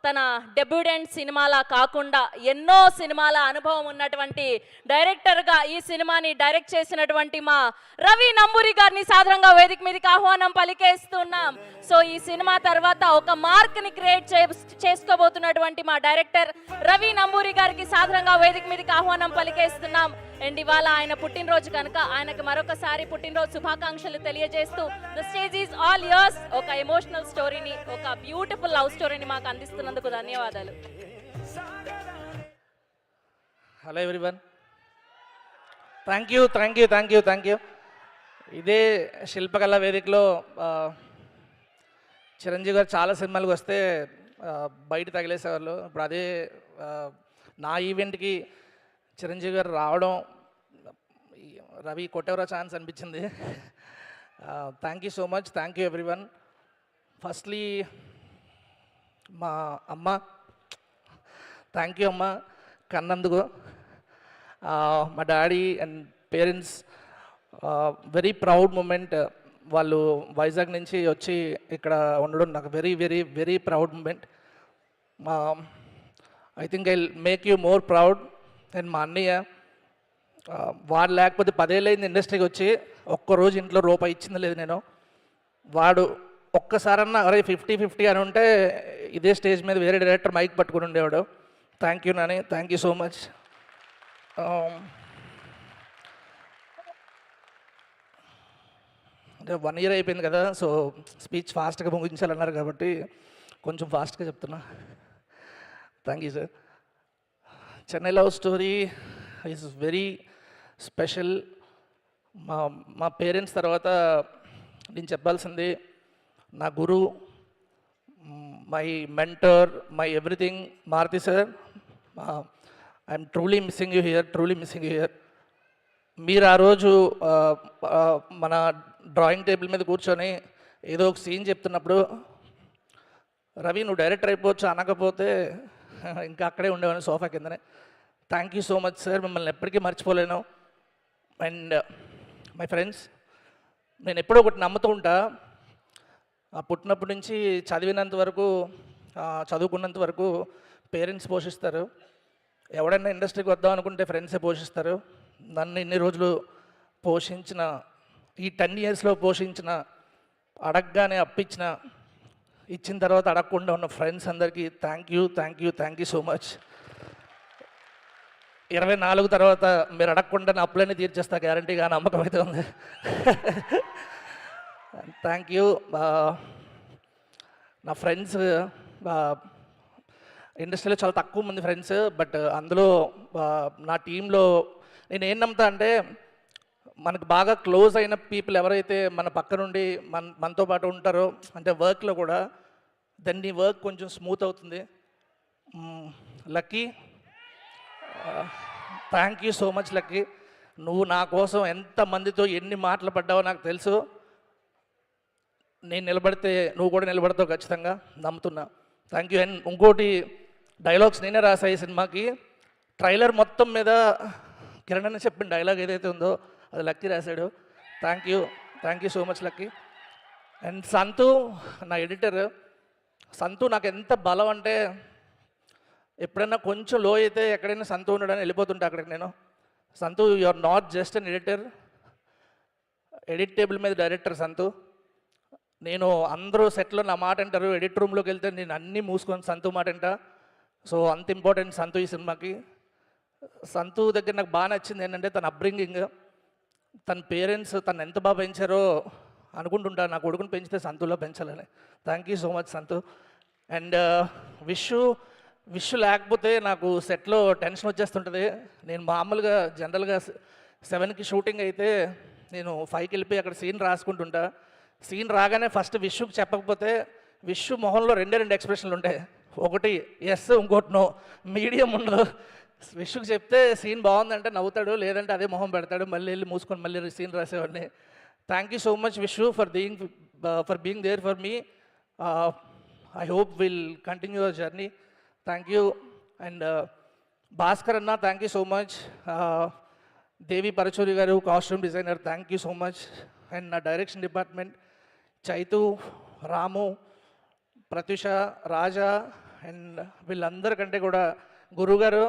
తన డెబ్యూటెంట్ సినిమాలా కాకుండా ఎన్నో సినిమాల అనుభవం ఉన్నటువంటి డైరెక్టర్గా ఈ సినిమాని డైరెక్ట్ చేసినటువంటి మా రవి నంబూరి గారిని సాధారణంగా వేదిక మీదకి ఆహ్వానం పలికేస్తున్నాం. సో ఈ సినిమా తర్వాత ఒక మార్క్ని క్రియేట్ చేసుకోబోతున్నటువంటి మా డైరెక్టర్ రవి నంబూరి గారికి సాధారణంగా వేదిక మీదకి ఆహ్వానం పలికేస్తున్నాం. అండ్ ఇవాళ ఆయన పుట్టినరోజు కనుక ఆయనకు మరొకసారి పుట్టినరోజు శుభాకాంక్షలు తెలియజేస్తూ the stage is all yours. ఒక ఎమోషనల్ స్టోరీని, ఒక బ్యూటిఫుల్ లవ్ స్టోరీని మాకు అందిస్తున్నందుకు ధన్యవాదాలు. Hello everyone, thank you. ఇదే శిల్పకళ వేదికలో చిరంజీవి గారు చాలా సినిమాలకు వస్తే బయట తగిలేసేవాళ్ళు. ఇప్పుడు అదే నా ఈవెంట్కి చిరంజీవి గారు రావడం రవి కొట్టెవరా ఛాన్స్ అనిపించింది. Thank you so much, thank you everyone. Firstly మా అమ్మ, థ్యాంక్ యూ అమ్మ కన్నందుకు. మా daddy and parents, very proud moment. వాళ్ళు వైజాగ్ నుంచి వచ్చి ఇక్కడ ఉండడం నాకు very very very proud moment. I think I make you more proud. And మా అన్నయ్య, వాడు లేకపోతే 10 ఏళ్ళైంది ఇండస్ట్రీకి వచ్చి ఒక్కరోజు ఇంట్లో రూపాయి ఇచ్చింది లేదు నేను. వాడు ఒక్కసారన్నా అరే 50-50 అని ఉంటే ఇదే స్టేజ్ మీద వేరే డైరెక్టర్ మైక్ పట్టుకుని ఉండేవాడు. Thank you Nani, thank you so much. అంటే 1 ఇయర్ అయిపోయింది కదా, సో స్పీచ్ ఫాస్ట్గా ముగించాలన్నారు కాబట్టి కొంచెం ఫాస్ట్గా చెప్తున్నా. Thank you sir. Chennai love story is very special. మా పేరెంట్స్ తర్వాత నేను చెప్పాల్సింది నా గురు, my mentor, my everything Maruthi sir. I'm truly missing you here. మీరు ఆ రోజు మన డ్రాయింగ్ టేబుల్ మీద కూర్చొని ఏదో ఒక సీన్ చెప్తున్నప్పుడు రవి నువ్వు డైరెక్టర్ అయిపోవచ్చు అనకపోతే ఇంకా అక్కడే ఉండేవాడిని సోఫా కిందనే. Thank you so much sir, మిమ్మల్ని ఎప్పటికీ మర్చిపోలేను. అండ్ మై ఫ్రెండ్స్, నేను ఎప్పుడో ఒకటి నమ్ముతూ ఉంటా, పుట్టినప్పటి నుంచి చదివినంత వరకు, చదువుకున్నంత వరకు పేరెంట్స్ పోషిస్తారు. ఎవడైనా ఇండస్ట్రీకి వద్దాం అనుకుంటే ఫ్రెండ్సే పోషిస్తారు. నన్ను ఇన్ని రోజులు పోషించిన, ఈ 10 ఇయర్స్లో పోషించిన, అడగగానే అప్పించిన, ఇచ్చిన తర్వాత అడగకుండా ఉన్న ఫ్రెండ్స్ అందరికీ థ్యాంక్ యూ సో మచ్. 24 తర్వాత మీరు అడగకుండా నా అప్పులన్నీ తీర్చేస్తా గ్యారంటీగా, నమ్మకం అయితే ఉంది. Thank you. నా ఫ్రెండ్స్, ఇండస్ట్రీలో చాలా తక్కువ మంది ఫ్రెండ్స్, బట్ అందులో నా టీంలో నేను ఏం నమ్ముతా అంటే మనకు బాగా క్లోజ్ అయిన పీపుల్ ఎవరైతే మన పక్క నుండి మనతో పాటు ఉంటారో, అంటే వర్క్లో కూడా, దాన్ని వర్క్ కొంచెం స్మూత్ అవుతుంది. Lucky, thank you so much lucky. నువ్వు నా కోసం ఎంతమందితో ఎన్ని మాటలు పడ్డావో నాకు తెలుసు. నేను నిలబడితే నువ్వు కూడా నిలబడతావు ఖచ్చితంగా, నమ్ముతున్నా. Thank you. అండ్ ఇంకోటి, డైలాగ్స్ నేనే రాసా ఈ సినిమాకి. ట్రైలర్ మొత్తం మీద కిరణ్ అని చెప్పిన డైలాగ్ ఏదైతే ఉందో అది లక్కీ రాశాడు. Thank you so much lucky. And సంతు, నా ఎడిటర్. సంతు నాకు ఎంత బలం అంటే, ఎప్పుడైనా కొంచెం లో అయితే ఎక్కడైనా సంతు ఉండడానికి వెళ్ళిపోతుంటా అక్కడికి నేను. Santhu, you are not just an editor, edit table మీద డైరెక్టర్ సంతు. నేను అందరూ సెట్లో నా మాట అంటారు, ఎడిట్ రూమ్లోకి వెళ్తే నేను అన్నీ మూసుకొని సంతు మాట అంటా. సో అంత ఇంపార్టెంట్ సంతు ఈ సినిమాకి. సంతు దగ్గర నాకు బాగా నచ్చింది ఏంటంటే తన అప్బ్రింగింగ్, తన పేరెంట్స్ తను ఎంత బాగా పెంచారో అనుకుంటుంటా, నా కొడుకుని పెంచితే సంతులో పెంచాలని. Thank you so much Santhu. And wish లేకపోతే నాకు సెట్లో టెన్షన్ వచ్చేస్తుంటుంది. నేను మామూలుగా జనరల్గా 7కి షూటింగ్ అయితే నేను 5కి వెళ్ళిపోయి అక్కడ సీన్ రాసుకుంటుంటా. సీన్ రాగానే ఫస్ట్ విష్కి చెప్పకపోతే విష్ మొహంలో 2 ఎక్స్ప్రెషన్లు ఉంటాయి. ఒకటి ఎస్, ఇంకోటి నో, మీడియం ఉండదు. విష్కి చెప్తే సీన్ బాగుందంటే నవ్వుతాడు, లేదంటే అదే మొహం పెడతాడు, మళ్ళీ వెళ్ళి మూసుకొని మళ్ళీ సీన్ రాసేవాడిని. Thank you so much wish for being there for me. I hope will continue your journey. Thank you. And Bhaskar అన్న, thank you so much. Devi Paruchuri garu, costume designer, thank you so much. And నా direction department, Chaitu, Ramu, Pratyusha, Raja, and వీళ్ళందరికంటే కూడా గురుగారు,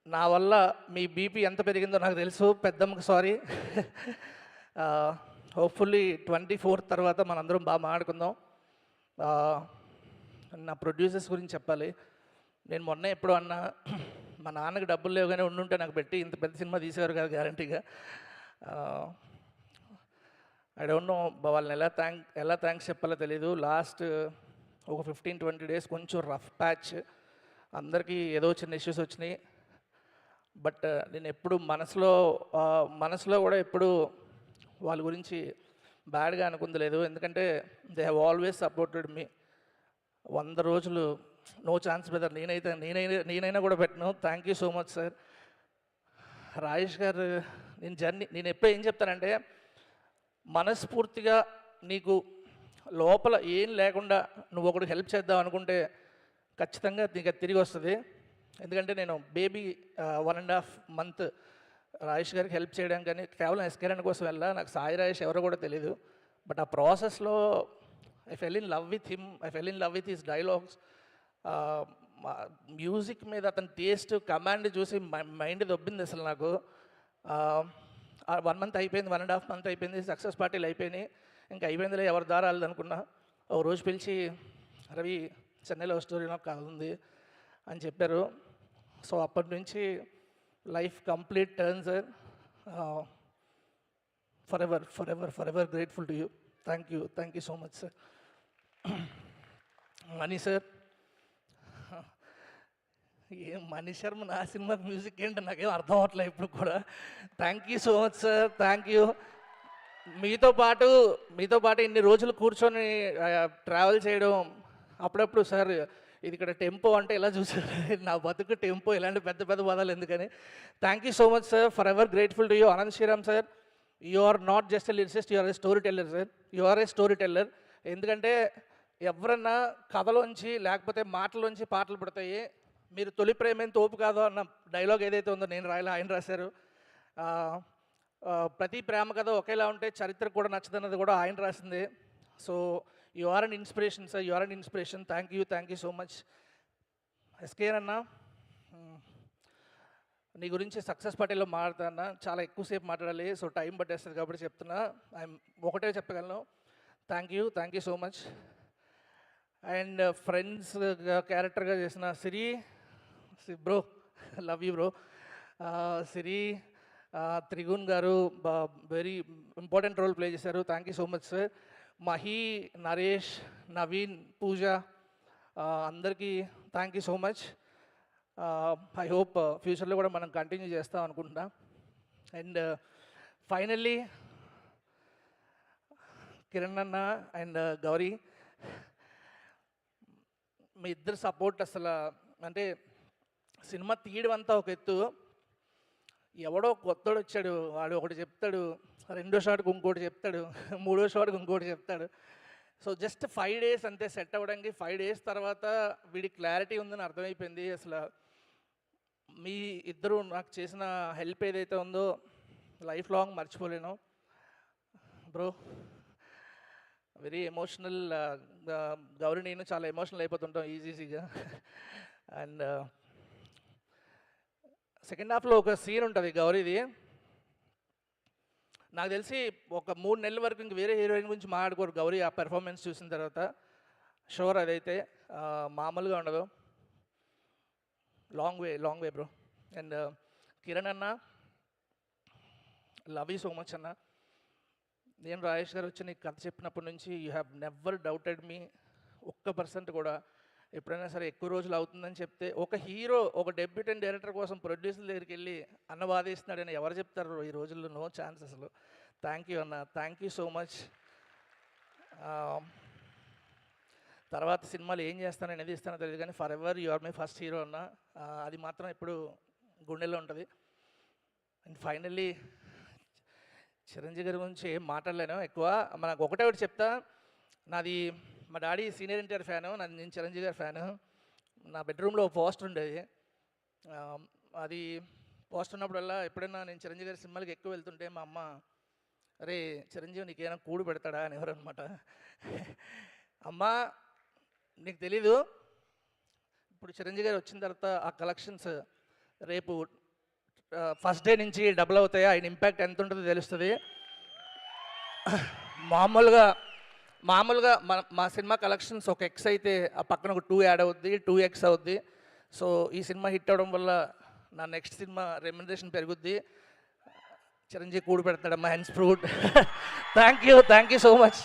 నా వల్ల మీ BP ఎంత పెరిగిందో నాకు తెలుసు. పెద్దమ్మకి సారీ. హోప్ఫుల్లీ 24th తర్వాత మనందరం బాగా మాట్లాడుకుందాం. నా ప్రొడ్యూసర్స్ గురించి చెప్పాలి. నేను మొన్న ఎప్పుడు అన్నా, మా నాన్నకి డబ్బులు లేవు కానీ ఉండుంటే నాకు పెట్టి ఇంత పెద్ద సినిమా తీసేవారు కాదు గ్యారంటీగా. ఐ డోంట్ నో వాళ్ళని ఎలా థ్యాంక్స్ చెప్పాలో తెలీదు. లాస్ట్ ఒక 15-20 డేస్ కొంచెం రఫ్ ప్యాచ్, అందరికీ ఏదో చిన్న ఇష్యూస్ వచ్చినాయి. బట్ నేను ఎప్పుడు మనసులో కూడా ఎప్పుడు వాళ్ళ గురించి బ్యాడ్గా అనుకుంది లేదు. ఎందుకంటే they have always supported me. 100 రోజులు నో ఛాన్స్ బ్రదర్, నేనైనా కూడా పెట్టను. Thank you so much sir. Rajesh గారు, నేను ఎప్పుడు ఏం చెప్తానంటే, మనస్ఫూర్తిగా నీకు లోపల ఏం లేకుండా నువ్వు ఒకటి హెల్ప్ చేద్దాం అనుకుంటే ఖచ్చితంగా నీకు అది తిరిగి వస్తుంది. ఎందుకంటే నేను బేబీ 1.5 month రాజేష్ గారికి హెల్ప్ చేయడం కానీ కేవలం ఎస్కేరన్ కోసం వెళ్ళా. నాకు సాయి రాజేష్ ఎవరో కూడా తెలీదు. బట్ ఆ ప్రాసెస్లో I fell in love with him, I fell in love with his dialogues. Music మీద అతని టేస్ట్, కమాండ్ చూసి మైండ్ దొబ్బింది అసలు నాకు. 1 month అయిపోయింది, 1.5 month అయిపోయింది, సక్సెస్ పార్టీలు అయిపోయినాయి. ఇంకా అయిపోయిందిలే, ఎవరి దారాలు అనుకున్నా. ఒక రోజు పిలిచి, రవి చెన్నైలో స్టోరీ నాకు కావాలి అని చెప్పారు. సో అప్పటి నుంచి life complete turn sir. Forever grateful to you. Thank you so much sir. Money sir, ఏం మణి శర్మ నా సినిమాకి మ్యూజిక్ ఏంటో నాకేం అర్థం అవ్వట్లేదు ఇప్పుడు కూడా. Thank you so much sir, thank you. మీతో పాటు ఇన్ని రోజులు కూర్చొని ట్రావెల్ చేయడం, అప్పుడప్పుడు సార్ ఇది ఇక్కడ టెంపో అంటే ఎలా చూసారు, నా బతుకు టెంపో, ఇలాంటి పెద్ద పెద్ద పదాలు ఎందుకని. Thank you so much sir. Forever grateful to you. Anant Sriram sir, you are not just a lyricist, you are a storyteller sir. You are a storyteller. ఎందుకంటే ఎవరన్నా కథలోంచి లేకపోతే మాటలోంచి పాటలు పడతాయి. మీరు తొలి ప్రేమేం తోపు కాదు అన్న డైలాగ్ ఏదైతే ఉందో నేను రాయలే, ఆయన రాశారు. ప్రతి ప్రేమ కథ ఒకేలా ఉంటే చరిత్ర కూడా నచ్చదన్నది కూడా ఆయన రాసింది. So you are an inspiration sir, you are an inspiration. Thank you so much. SKN అన్న, నీ గురించి సక్సెస్ పార్టీలో మాట్లాడుతున్నా, చాలా ఎక్కువసేపు మాట్లాడాలి. సో టైం పట్టేస్తుంది కాబట్టి చెప్తున్నా. ఒకటే చెప్పగలను, thank you so much. And friends క్యారెక్టర్గా చేసిన Siri bro, love you bro. Siri, Trigun garu very important role play చేశారు. Thank you so much sir. Mahi, Naresh, Naveen, Pooja, అందరికీ thank you so much. I hope ఫ్యూచర్లో కూడా మనం కంటిన్యూ చేస్తాం అనుకుంటున్నా. అండ్ ఫైనల్లీ కిరణ్ అన్న అండ్ గౌరీ, మీ ఇద్దరు సపోర్ట్ అసలు, అంటే సినిమా తీయడం అంతా ఒక ఎత్తు, ఎవడో కొత్తడు వచ్చాడు, వాడు ఒకటి చెప్తాడు, 2వ షాట్కి ఇంకోటి చెప్తాడు, 3వ షాట్కి ఇంకోటి చెప్తాడు. సో జస్ట్ 5 days అంతే సెట్ అవ్వడానికి. 5 days తర్వాత వీడి క్లారిటీ ఉందని అర్థమైపోయింది. అసలు మీ ఇద్దరు నాకు చేసిన హెల్ప్ ఏదైతే ఉందో లైఫ్ లాంగ్ మర్చిపోలేను బ్రో. Very emotional. గౌరీ నేను చాలా ఎమోషనల్ అయిపోతుంటాం ఈజీగా. అండ్ సెకండ్ హాఫ్లో ఒక సీన్ ఉంటుంది గౌరీది, నాకు తెలిసి ఒక 3 నెలల వరకు ఇంక వేరే హీరోయిన్ గురించి మాట్లాడుకోరు గౌరీ ఆ పెర్ఫార్మెన్స్ చూసిన తర్వాత. షూర్ అదైతే మామూలుగా ఉండదు. Long way bro. And Kiran అన్న, లవ్ యూ సో మచ్ అన్న. నేను రాజేష్ గారు వచ్చి నీకు కథ చెప్పినప్పటి నుంచి యూ హ్యావ్ నెవర్ డౌటెడ్ మీ 1% కూడా. ఎప్పుడైనా సరే ఎక్కువ రోజులు అవుతుందని చెప్తే, ఒక హీరో ఒక డెబ్యూటెంట్ డైరెక్టర్ కోసం ప్రొడ్యూసర్ దగ్గరికి వెళ్ళి అన్న బాధేస్తున్నాడని ఎవరు చెప్తారు ఈ రోజుల్లో? నో ఛాన్స్ అసలు. థ్యాంక్ యూ అన్న, థ్యాంక్ యూ సో మచ్. తర్వాత సినిమాలు ఏం చేస్తానని ఏది ఇస్తానో తెలియదు కానీ forever you are my first hero అన్న, అది మాత్రం ఇప్పుడు గుండెల్లో ఉంటుంది. అండ్ ఫైనల్లీ చిరంజీవి గారి గురించి ఏం మాట్లాడలేను ఎక్కువ. మనకు ఒకటే చెప్తా, నాది మా డాడీ సీనియర్ ఎన్టీఆర్ ఫ్యాను, నేను చిరంజీవి గారి ఫ్యాను. నా బెడ్రూమ్లో పోస్టర్ ఉండేది. అది పోస్టర్ ఉన్నప్పుడల్లా ఎప్పుడైనా నేను చిరంజీవి గారి సినిమాలకి ఎక్కువ వెళ్తుంటే మా అమ్మ, అరే చిరంజీవి నీకేమైనా కూడు పెడతాడా అని ఎవరనమాట. అమ్మ నీకు తెలీదు, ఇప్పుడు చిరంజీవి గారు వచ్చిన తర్వాత ఆ కలెక్షన్స్ రేపు ఫస్ట్ డే నుంచి డబుల్ అవుతాయి. ఆయన ఇంపాక్ట్ ఎంత ఉంటుందో తెలుస్తుంది. మామూలుగా మా సినిమా కలెక్షన్స్ ఒక ఎక్స్ అయితే ఆ పక్కన ఒక 2 యాడ్ అవుద్ది, 2x అవుద్ది. సో ఈ సినిమా హిట్ అవడం వల్ల నా నెక్స్ట్ సినిమా రెమ్యునరేషన్ పెరుగుద్ది. చిరంజీవి కూడి పెడతాడమ్మా హెన్స్ ఫ్రూట్. Thank you so much.